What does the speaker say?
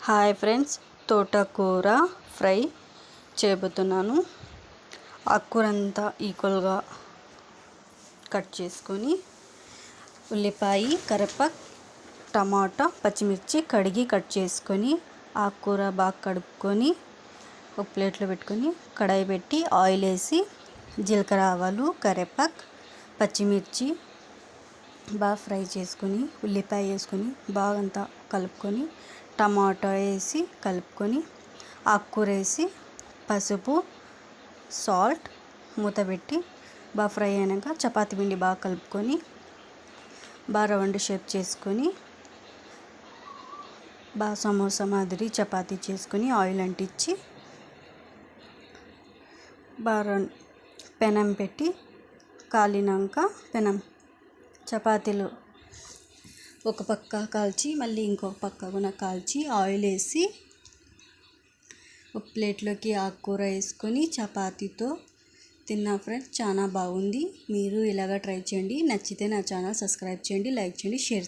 Hi friends, తోటకూర fry చేయబోతున్నాను. ఆకుకూర అంతా ఈక్వల్గా కట్ చేసుకొని ఉల్లిపాయ, కరివేపాకు, టమాటా, పచ్చిమిర్చి కడిగి కట్ చేసుకొని ఆకుకూర బాగా కడుక్కొని ఒక ప్లేట్లో పెట్టుకొని కడాయి పెట్టి ఆయిల్ వేసి జీలకర్ర, ఆవాలు, కరివేపాకు, పచ్చిమిర్చి బాగా ఫ్రై చేసుకొని ఉల్లిపాయ వేసుకొని బాగా అంతా కలుపుకొని టమాటా వేసి కలుపుకొని ఆకుకూర వేసి పసుపు, సాల్ట్ మూత పెట్టి బాగా ఫ్రై అయినాక చపాతీ పిండి బాగా కలుపుకొని బాగా రౌండ్ షేప్ చేసుకొని బాగా సమోసా మాదిరి చపాతీ చేసుకొని ఆయిల్ అంటించి బాగా పెనం పెట్టి కాలినాక చపాతీలు ఒక పక్క కాల్చి మళ్ళీ ఇంకొక పక్క కూడా కాల్చి ఆయిల్ వేసి ఒక ప్లేట్లోకి ఆకుకూర వేసుకొని చపాతీతో తిన్నా ఫ్రెండ్స్. చాలా బాగుంది. మీరు ఇలాగ ట్రై చేయండి. నచ్చితే నా ఛానల్ సబ్స్క్రైబ్ చేయండి, లైక్ చేయండి, షేర్ చేయండి.